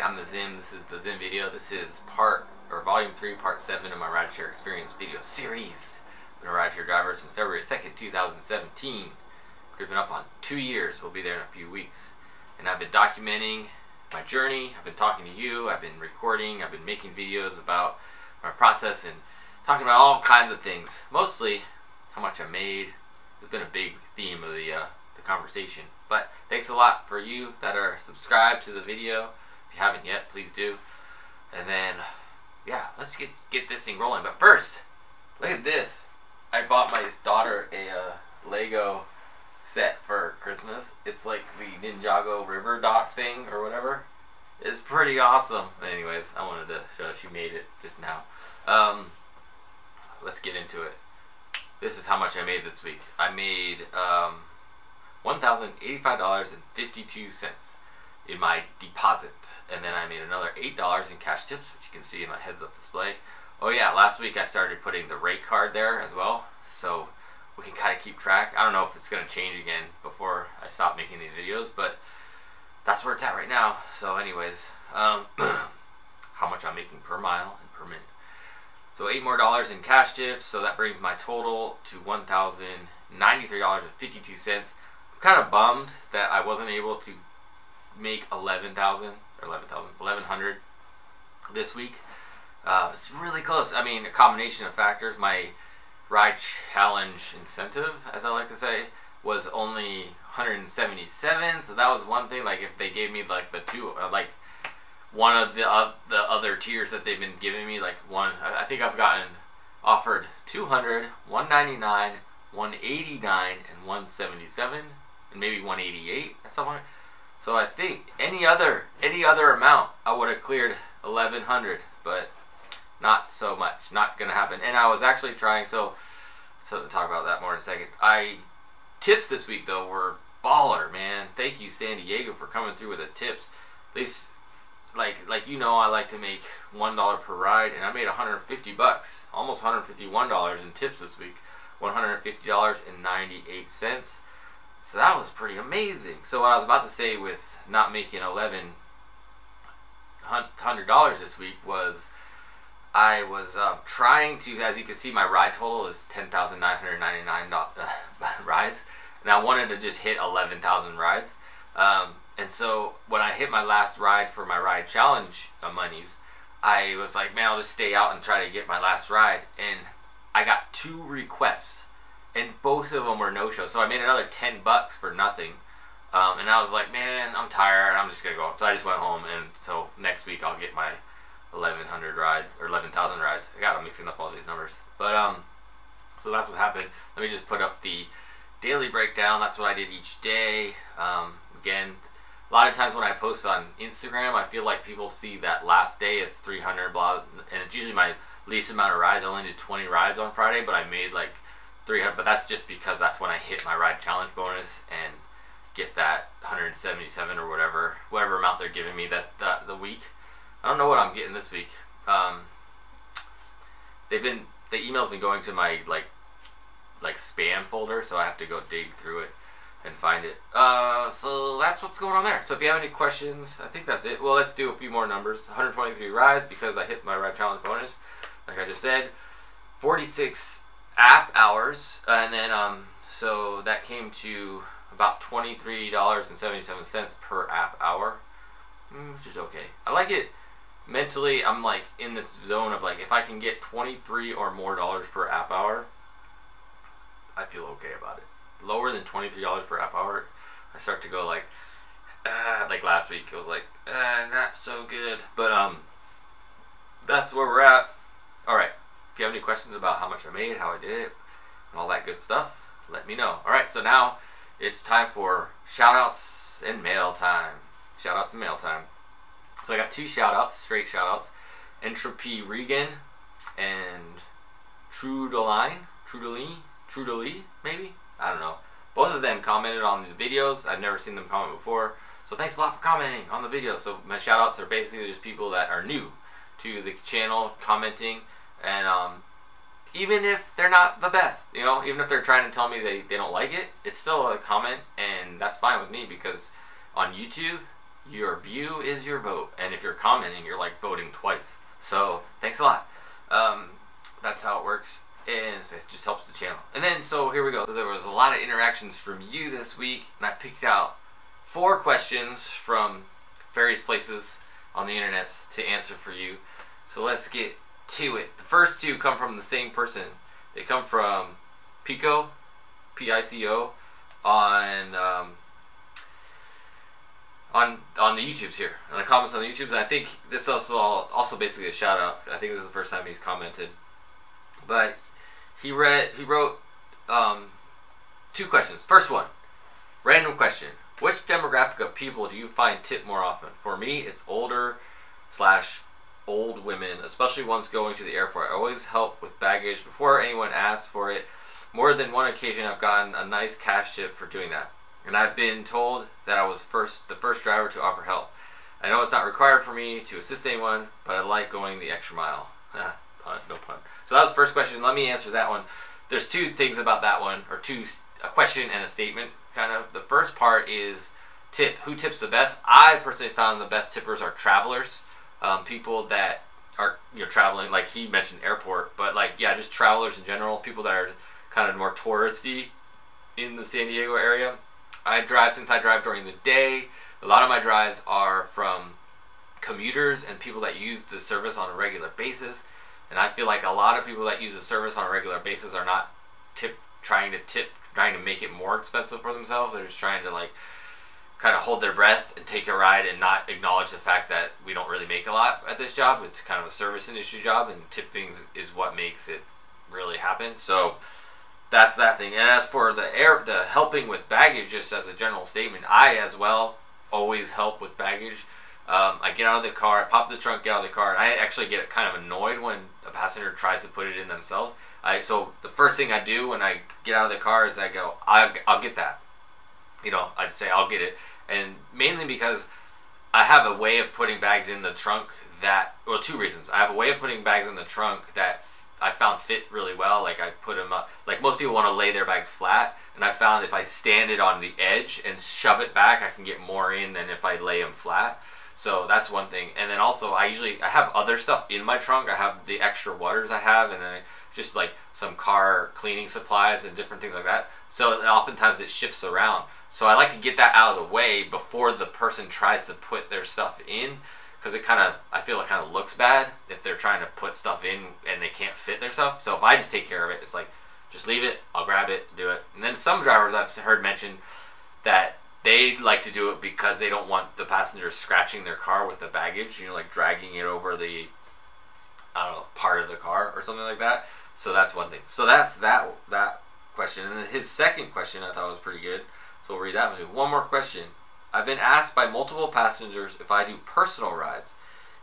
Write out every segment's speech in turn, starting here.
I'm the Zim. This is the Zim video. This is volume 3, part 7 of my rideshare experience video series. Been a rideshare driver since February 2nd, 2017. Creeping up on 2 years. We'll be there in a few weeks. And I've been documenting my journey. I've been talking to you. I've been recording. I've been making videos about my process and talking about all kinds of things. Mostly how much I made. It's been a big theme of the conversation. But thanks a lot for you that are subscribed to the video. If you haven't yet, please do. And then, yeah, let's get this thing rolling. But first, look at this. I bought my daughter a Lego set for Christmas. It's like the Ninjago river dock thing or whatever. It's pretty awesome. Anyways, I wanted to show she made it just now. Let's get into it. This is how much I made this week. I made $1,085.52 in my deposit, and then I made another $8 in cash tips, which you can see in my heads-up display. Oh yeah, last week I started putting the rate card there as well, so we can kind of keep track. I don't know if it's going to change again before I stop making these videos, but that's where it's at right now. So anyways, how much I'm making per mile and per minute. So $8 more in cash tips, so that brings my total to $1,093.52. I'm kind of bummed that I wasn't able to make 1100 this week. It's really close. I mean, a combination of factors. My ride challenge incentive, as I like to say, was only 177. So that was one thing. Like if they gave me like the two, like one of the other tiers that they've been giving me, like one, I think I've gotten offered 200, 199, 189, and 177, and maybe 188 or something. So I think any other amount I would have cleared 1100, but not so much. Not gonna happen. And I was actually trying. So talk about that more in a second. Tips this week though were baller, man. Thank you San Diego for coming through with the tips. At least like you know, I like to make $1 per ride, and I made 150 bucks, almost $151 in tips this week. $150.98. So that was pretty amazing. So what I was about to say with not making $1,100 this week was I was trying to, as you can see, my ride total is 10,999 rides, and I wanted to just hit 11,000 rides. And so when I hit my last ride for my ride challenge monies, I was like, man, I'll just stay out and try to get my last ride. And I got 2 requests, and both of them were no-shows. So I made another 10 bucks for nothing. And I was like, man, I'm tired. I'm just going to go. So I just went home, and so next week I'll get my 1,100 rides, or 11,000 rides. I'm mixing up all these numbers. But, so that's what happened. Let me just put up the daily breakdown. That's what I did each day. Again, a lot of times when I post on Instagram, I feel like people see that last day is 300, blah, and it's usually my least amount of rides. I only did 20 rides on Friday, but I made like 300, but that's just because that's when I hit my ride challenge bonus and get that 177 or whatever amount they're giving me the week. I don't know what I'm getting this week. The email's been going to my like spam folder, so I have to go dig through it and find it. So that's what's going on there. So if you have any questions, I think that's it. Well, let's do a few more numbers. 123 rides because I hit my ride challenge bonus, like I just said. 46 app hours, and then so that came to about $23.77 per app hour, which is okay. I like it. Mentally, I'm like in this zone of like, if I can get 23 or more dollars per app hour, I feel okay about it. Lower than $23 per app hour, I start to go like last week, it was like, not so good. But that's where we're at. Alright, if you have any questions about how much I made, how I did it, and all that good stuff, let me know. Alright, so now it's time for shoutouts and mail time. Shoutouts and mail time. So I got 2 shoutouts, straight shoutouts. Entropy Regan and Trudeline, maybe? I don't know. Both of them commented on the videos. I've never seen them comment before. So thanks a lot for commenting on the video. So my shoutouts are basically just people that are new to the channel commenting. And even if they're not the best, you know, even if they're trying to tell me they don't like it, it's still a comment, and that's fine with me, because on YouTube, Your view is your vote, and if you're commenting, you're like voting twice. So thanks a lot. That's how it works, and it just helps the channel. And then, so here we go. So there was a lot of interactions from you this week, and I picked out 4 questions from various places on the internet to answer for you. So let's get to it. The first 2 come from the same person. They come from Pico, P-I-C-O, on the YouTubes here, on the comments on the YouTubes. And I think this is also basically a shout out. I think this is the first time he's commented. But he wrote 2 questions. First one, random question: which demographic of people do you find tip more often? For me, it's older/old women, especially ones going to the airport. I always help with baggage before anyone asks for it. More than one occasion, I've gotten a nice cash tip for doing that. And I've been told that I was the first driver to offer help. I know it's not required for me to assist anyone, but I like going the extra mile. Pun, no pun. So that was the first question. Let me answer that one. There's 2 things about that one, or a question and a statement, kind of. The first part is tip. Who tips the best? I personally found the best tippers are travelers. People that are traveling, like he mentioned airport, but like, yeah, just travelers in general. People that are kind of more touristy in the San Diego area. Since I drive during the day, a lot of my drives are from commuters and people that use the service on a regular basis. And I feel like a lot of people that use the service on a regular basis are not trying to make it more expensive for themselves. They're just trying to like kind of hold their breath and take a ride and not acknowledge the fact that we don't really make a lot at this job. It's kind of a service industry job, and tipping is what makes it really happen. So that's that thing. And as for the helping with baggage, just as a general statement, I as well always help with baggage. I get out of the car, I pop the trunk, get out of the car, and I actually get kind of annoyed when a passenger tries to put it in themselves. So the first thing I do when I get out of the car is I go, I'll get that. I'd say I'll get it. And mainly because I have a way of putting bags in the trunk well, 2 reasons. I have a way of putting bags in the trunk that I found fit really well. Like I put them up, like most people want to lay their bags flat, and I found if I stand it on the edge and shove it back, I can get more in than if I lay them flat. So that's one thing. And then also I have other stuff in my trunk. I have the extra waters I have, and then just like some car cleaning supplies and different things like that. So oftentimes it shifts around. So I like to get that out of the way before the person tries to put their stuff in. Because I feel it kind of looks bad if they're trying to put stuff in and they can't fit their stuff. So if I just take care of it, it's like, just leave it, I'll grab it, do it. And then some drivers I've heard mention that they like to do it because they don't want the passengers scratching their car with the baggage, like dragging it over the, part of the car or something like that. So that's one thing. So that's that question. And then his second question I thought was pretty good. So we'll read that one. One more question. I've been asked by multiple passengers if I do personal rides,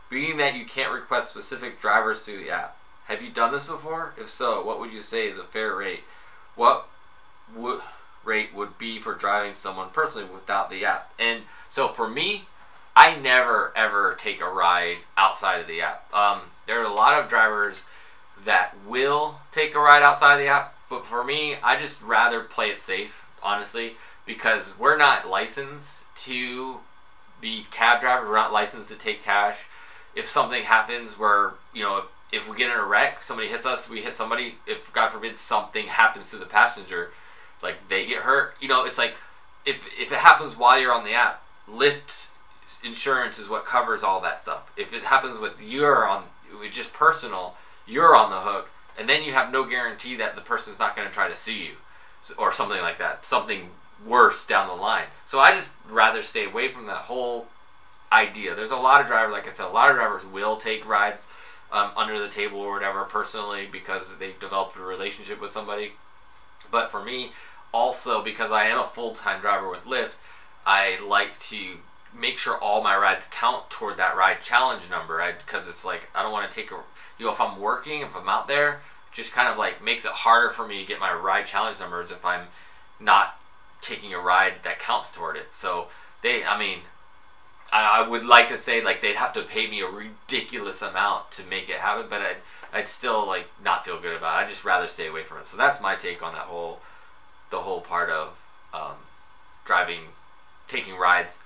being that you can't request specific drivers through the app. Have you done this before? If so, what would you say is a fair rate? What rate would be for driving someone personally without the app? And so for me, I never ever take a ride outside of the app. There are a lot of drivers that will take a ride outside of the app, but for me, I just rather play it safe, honestly, because we're not licensed to be cab drivers. We're not licensed to take cash. If something happens where, if we get in a wreck, somebody hits us, we hit somebody, if God forbid something happens to the passenger, like they get hurt, it's like, if it happens while you're on the app, Lyft insurance is what covers all that stuff. If it happens with just personal, you're on the hook, and then you have no guarantee that the person's not going to try to sue you or something like that, something worse down the line. So I just rather stay away from that whole idea. There's a lot of drivers, like I said, a lot of drivers will take rides under the table or whatever personally because they've developed a relationship with somebody. But for me, also because I am a full-time driver with Lyft, I like to make sure all my rides count toward that ride challenge number. Because it's like, I don't want to take if I'm working, if I'm out there, just kind of like makes it harder for me to get my ride challenge numbers if I'm not taking a ride that counts toward it. So I would like to say like they'd have to pay me a ridiculous amount to make it happen, but I'd still like not feel good about it. I'd just rather stay away from it. So that's my take on the whole part of taking rides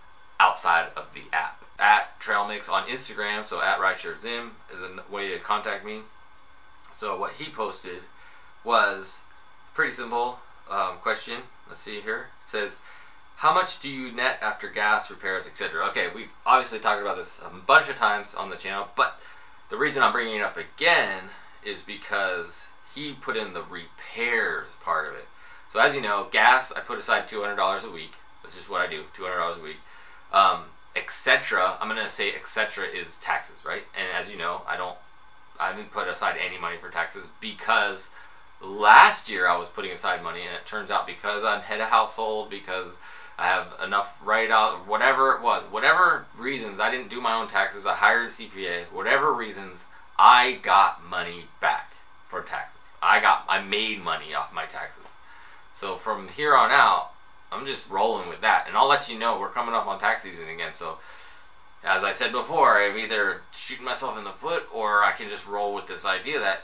outside of the app. At Trail Mix on Instagram, so at RideshareZim is a way to contact me. So what he posted was pretty simple question. Let's see here. It says, how much do you net after gas, repairs, etc.? Okay, we've obviously talked about this a bunch of times on the channel, but the reason I'm bringing it up again is because he put in the repairs part of it. So as you know, gas, I put aside $200 a week. That's just what I do, $200 a week. Etc. I'm going to say etc. is taxes, right? And as you know, I haven't put aside any money for taxes because last year I was putting aside money, and it turns out because I'm head of household, because I have enough write-out, whatever it was, whatever reasons, I didn't do my own taxes, I hired a CPA, whatever reasons, I got money back for taxes. I made money off my taxes. So from here on out, I'm just rolling with that. And I'll let you know, we're coming up on tax season again, so as I said before, I'm either shooting myself in the foot or I can just roll with this idea that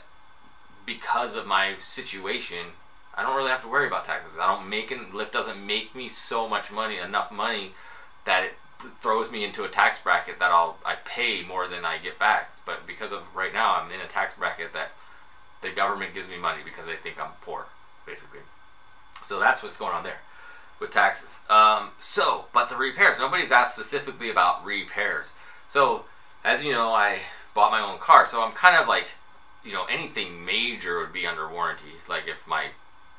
because of my situation, I don't really have to worry about taxes. Lyft doesn't make me so much money, enough money, that it throws me into a tax bracket that I pay more than I get back. But because of right now, I'm in a tax bracket that the government gives me money because they think I'm poor, basically. So that's what's going on there with taxes. But the repairs, nobody's asked specifically about repairs. So as you know, I bought my own car, so I'm kind of like, you know, anything major would be under warranty. Like if my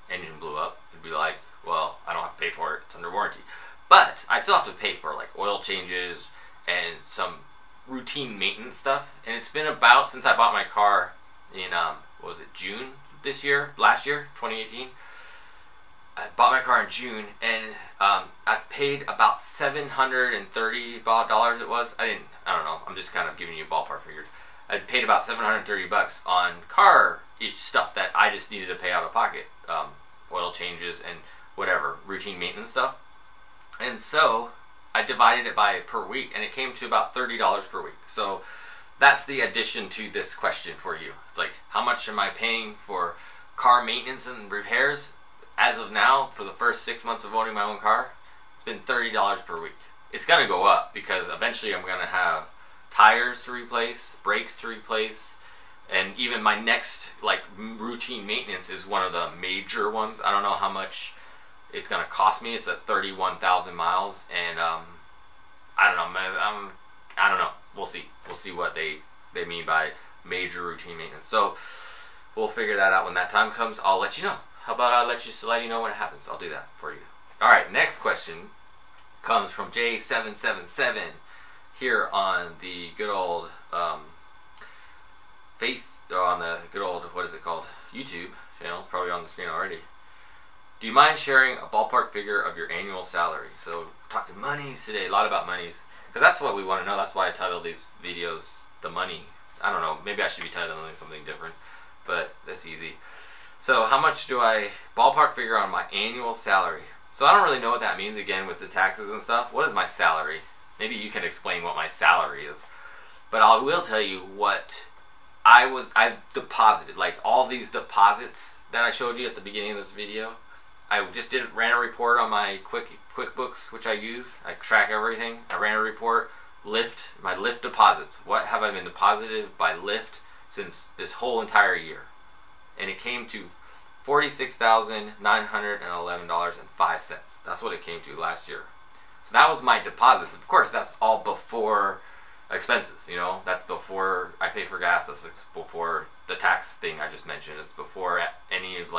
engine blew up, it'd be like, well, I don't have to pay for it, it's under warranty. But I still have to pay for like oil changes and some routine maintenance stuff. And it's been about, since I bought my car in what was it, June last year, 2018. I bought my car in June, and I've paid about $730 it was. I don't know, I'm just kind of giving you ballpark figures. I paid about $730 on car-ish stuff that I just needed to pay out of pocket. Oil changes and whatever, routine maintenance stuff. And so I divided it by per week, and it came to about $30 per week. So that's the addition to this question for you. It's like, how much am I paying for car maintenance and repairs? As of now, for the first 6 months of owning my own car, it's been $30 per week. It's going to go up because eventually I'm going to have tires to replace, brakes to replace, and even my next like routine maintenance is one of the major ones. I don't know how much it's going to cost me. It's at 31,000 miles, and I don't know, man. I don't know. We'll see. We'll see what they mean by major routine maintenance. So we'll figure that out when that time comes. I'll let you know. How about I let you know when it happens? I'll do that for you. All right, next question comes from J777 here on the good old on the good old, what is it called, YouTube channel. It's probably on the screen already. Do you mind sharing a ballpark figure of your annual salary? So we're talking monies today, a lot about monies, because that's what we want to know. That's why I titled these videos The Money. I don't know, maybe I should be titling something different, but that's easy. So how much do I ballpark figure on my annual salary? So I don't really know what that means, again, with the taxes and stuff. What is my salary? Maybe you can explain what my salary is. But I will tell you what I've deposited, like all these deposits that I showed you at the beginning of this video. I just ran a report on my QuickBooks, which I use. I track everything. I ran a report. Lyft, my Lyft deposits. What have I been deposited by Lyft since this whole entire year? And it came to $46,911.05. That's what it came to last year. So that was my deposits. Of course, that's all before expenses, you know. That's before I pay for gas. That's before the tax thing I just mentioned. It's before any of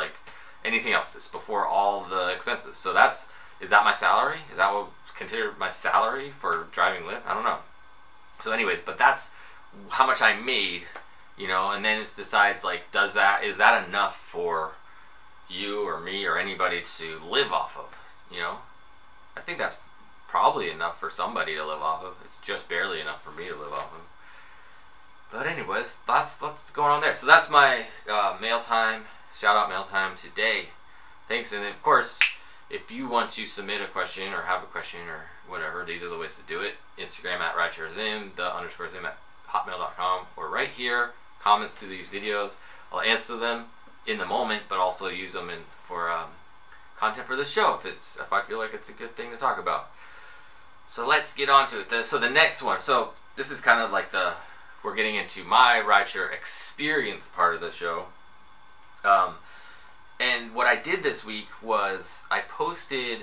anything else. It's before all the expenses. So is that my salary? Is that what's considered my salary for driving Lyft? I don't know. So anyways, but that's how much I made. You know, and then it decides, like, is that enough for you or me or anybody to live off of, you know? I think that's probably enough for somebody to live off of. It's just barely enough for me to live off of. But anyways, that's what's going on there. So that's my mail time, shout out mail time today. Thanks, and of course, if you want to submit a question or have a question or whatever, these are the ways to do it. Instagram at RideshareZim, _Zim at hotmail.com, or right here. Comments to these videos. I'll answer them in the moment, but also use them for content for this show if I feel like it's a good thing to talk about. So So let's get on to it. So the next one. So this is kind of like we're getting into my rideshare experience part of the show. And what I did this week was I posted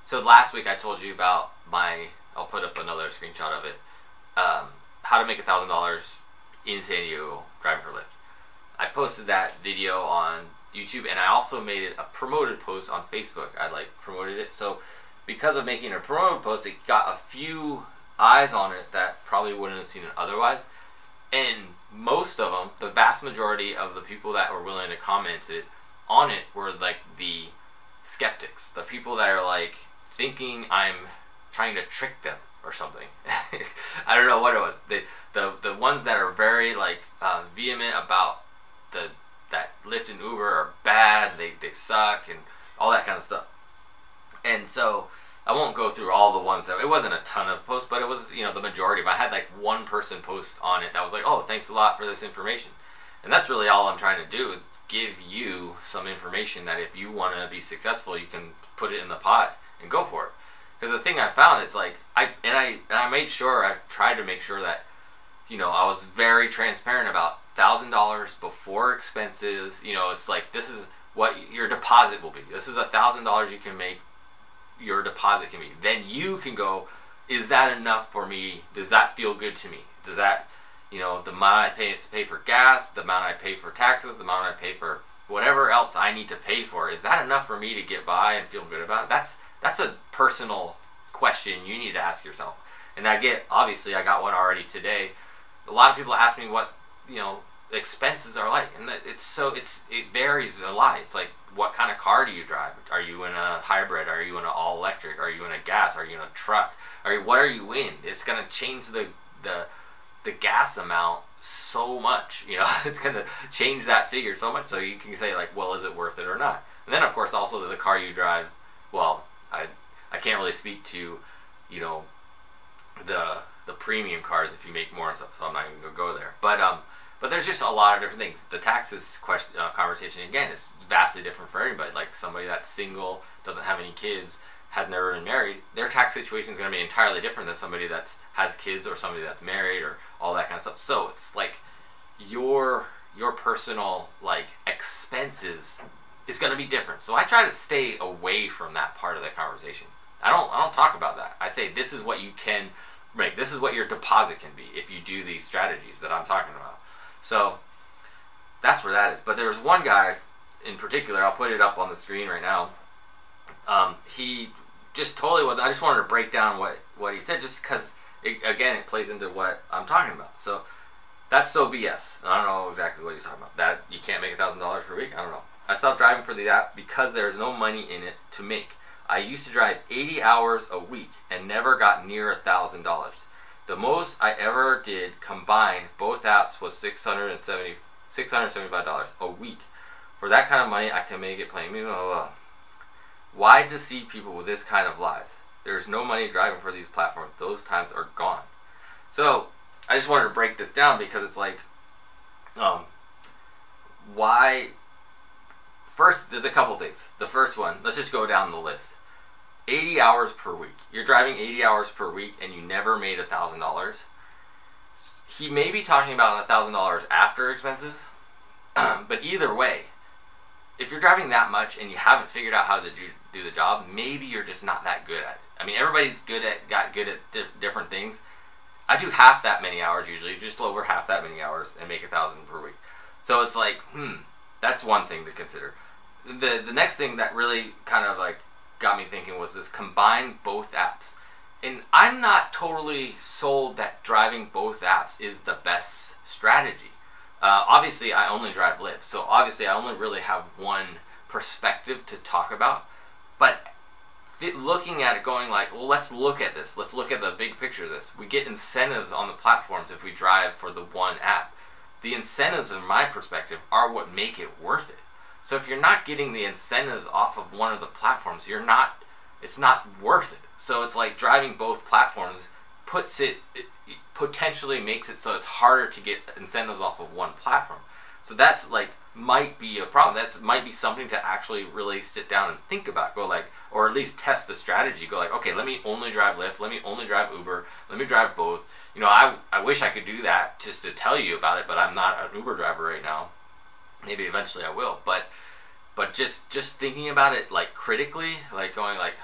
so last week I told you about I'll put up another screenshot of it, how to make $1,000 in San Diego driving for Lyft. I posted that video on YouTube, and I also made it a promoted post on Facebook. I promoted it. So because of making a promoted post, it got a few eyes on it that probably wouldn't have seen it otherwise. And most of them, the vast majority of the people that were willing to comment on it were like the skeptics, the people that are like thinking I'm trying to trick them or something. I don't know what it was. The ones that are very vehement about that Lyft and Uber are bad, they suck, and all that kind of stuff. And so I won't go through all the ones it wasn't a ton of posts, but it was, the majority. But I had one person post on it that was like, oh, thanks a lot for this information. And that's really all I'm trying to do, is give you some information that if you want to be successful, you can put it in the pot and go for it. Because the thing I found, it's like, I tried to make sure that, I was very transparent about $1,000 before expenses. It's like, this is what your deposit will be. This is $1,000 you can make. Your deposit can be. Then you can go, is that enough for me? Does that feel good to me? Does that, the amount I pay for gas, the amount I pay for taxes, the amount I pay for whatever else I need to pay for, is that enough for me to get by and feel good about it? That's a personal question you need to ask yourself. And obviously I got one already today. A lot of people ask me what, expenses are like, and it varies a lot. It's like, what kind of car do you drive? Are you in a hybrid? Are you in an all electric? Are you in a gas? Are you in a truck? What are you in? It's gonna change the gas amount so much. It's gonna change that figure so much. So you can say like, well, is it worth it or not? And then of course also the car you drive. Well, I can't really speak to, the premium cars if you make more and stuff. So I'm not even gonna go there. But there's just a lot of different things. The taxes conversation, again, is vastly different for everybody. Like somebody that's single, doesn't have any kids, has never been married, their tax situation is going to be entirely different than somebody that has kids or somebody that's married or all that kind of stuff. So it's like your personal expenses is going to be different. So I try to stay away from that part of the conversation. I don't talk about that. I say this is what you can make. This is what your deposit can be if you do these strategies that I'm talking about. So that's where that is. But there's one guy in particular, I'll put it up on the screen right now. He just totally was. I just wanted to break down what he said, just because, again, it plays into what I'm talking about. So that's so BS. I don't know exactly what he's talking about. That you can't make $1,000 per week? I don't know. I stopped driving for the app because there's no money in it to make. I used to drive 80 hours a week and never got near $1,000. The most I ever did combined both apps was $675 a week. For that kind of money, I can make it playing me. Why deceive people with this kind of lies? There's no money driving for these platforms. Those times are gone. So I just wanted to break this down because it's like, why? First, there's a couple things. The first one, let's just go down the list. 80 hours per week. You're driving 80 hours per week and you never made $1,000. He may be talking about $1,000 after expenses, but either way, if you're driving that much and you haven't figured out how to do the job, maybe you're just not that good at it. I mean, everybody's got good at different things. I do half that many hours usually, just over half that many hours, and make $1,000 per week. So it's like, that's one thing to consider. The next thing that really kind of got me thinking was this: combine both apps. And I'm not totally sold that driving both apps is the best strategy. Obviously, I only drive Lyft, so obviously I only really have one perspective to talk about. But looking at it, going well, let's look at this. Let's look at the big picture of this. We get incentives on the platforms if we drive for the one app. The incentives, in my perspective, are what make it worth it. So if you're not getting the incentives off of one of the platforms, it's not worth it. So it's like driving both platforms it potentially makes it so it's harder to get incentives off of one platform. So that's might be a problem. That might be something to actually really sit down and think about. Go like, or at least test the strategy. Go like, okay, let me only drive Lyft. Let me only drive Uber. Let me drive both. You know, I wish I could do that just to tell you about it, but I'm not an Uber driver right now. Maybe eventually I will. But just thinking about it like critically, like going like,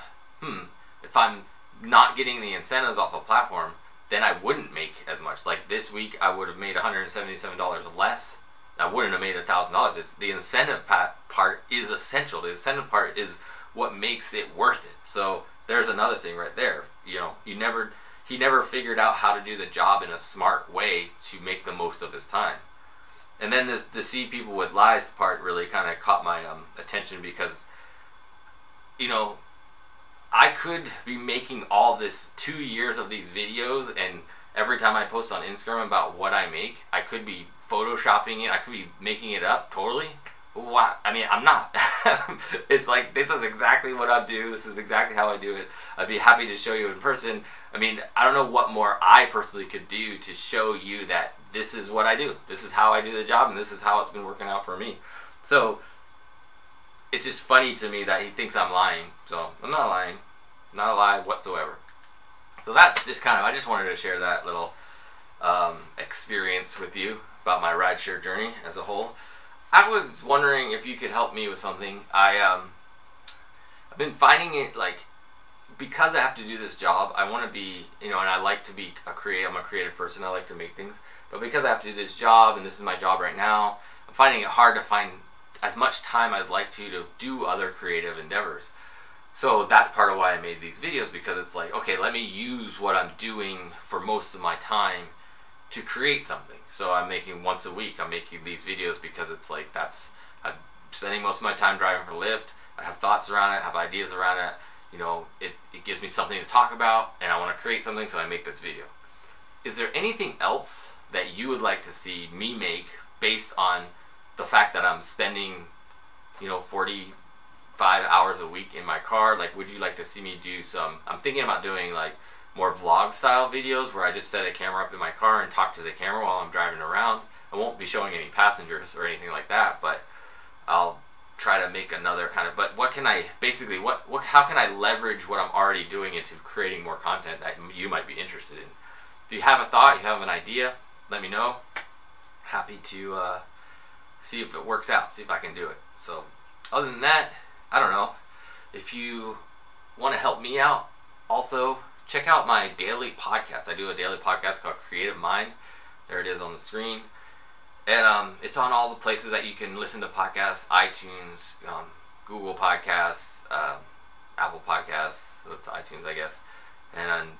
if I'm not getting the incentives off a platform, then I wouldn't make as much. Like this week, I would have made $177 less. I wouldn't have made $1,000. It's the incentive part is essential. The incentive part is what makes it worth it. So there's another thing right there. You know, he never figured out how to do the job in a smart way to make the most of his time. And then the see people with lies part really kind of caught my attention, because, you know, I could be making all this 2 years of these videos, and every time I post on Instagram about what I make, I could be photoshopping it, I could be making it up totally. Why? I mean, I'm not. It's like, this is exactly what I do. This is exactly how I do it. I'd be happy to show you in person. I mean, I don't know what more I personally could do to show you that this is what I do. This is how I do the job, and this is how it's been working out for me. So it's just funny to me that he thinks I'm lying. So I'm not lying. Not a lie whatsoever. So that's just kind of, I just wanted to share that little experience with you about my rideshare journey as a whole. I was wondering if you could help me with something. I've been finding it, like, because I have to do this job, I want to be, you know, and I like to be a creative. I'm a creative person. I like to make things. But because I have to do this job, and this is my job right now, I'm finding it hard to find as much time I'd like to do other creative endeavors. So that's part of why I made these videos, because it's like, okay, let me use what I'm doing for most of my time to create something. So I'm making once a week, I'm making these videos because it's like, I'm spending most of my time driving for Lyft. I have thoughts around it, I have ideas around it. You know, it gives me something to talk about, and I want to create something, so I make this video. Is there anything else that you would like to see me make based on the fact that I'm spending, you know, 45 hours a week in my car? Like, would you like to see me do some, I'm thinking about doing like more vlog style videos where I just set a camera up in my car and talk to the camera while I'm driving around. I won't be showing any passengers or anything like that, but I'll try to make another kind of, but what can I, basically, how can I leverage what I'm already doing into creating more content that you might be interested in? If you have a thought, you have an idea, let me know. Happy to see if it works out, see if I can do it. So other than that, I don't know. If you want to help me out, also check out my daily podcast. I do a daily podcast called Creative Mind. There it is on the screen. And it's on all the places that you can listen to podcasts: iTunes, Google Podcasts, Apple Podcasts, so that's iTunes, I guess, and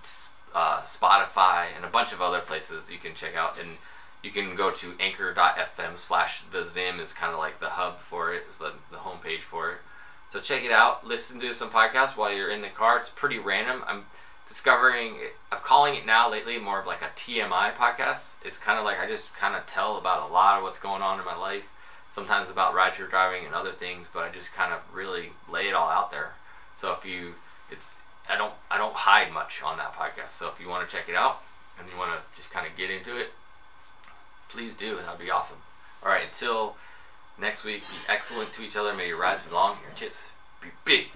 Spotify, and a bunch of other places you can check out. And you can go to anchor.fm/thezim is kind of like the hub for it, is the homepage for it. So check it out. Listen to some podcasts while you're in the car. It's pretty random. I'm calling it now lately more of like a TMI podcast. It's kind of like I just kind of tell about a lot of what's going on in my life, sometimes about rideshare driving and other things, but I just kind of really lay it all out there. So I don't hide much on that podcast. So if you want to check it out and you want to just kind of get into it, please do. That'd be awesome. All right, until next week, be excellent to each other. May your rides be long and your tips be big.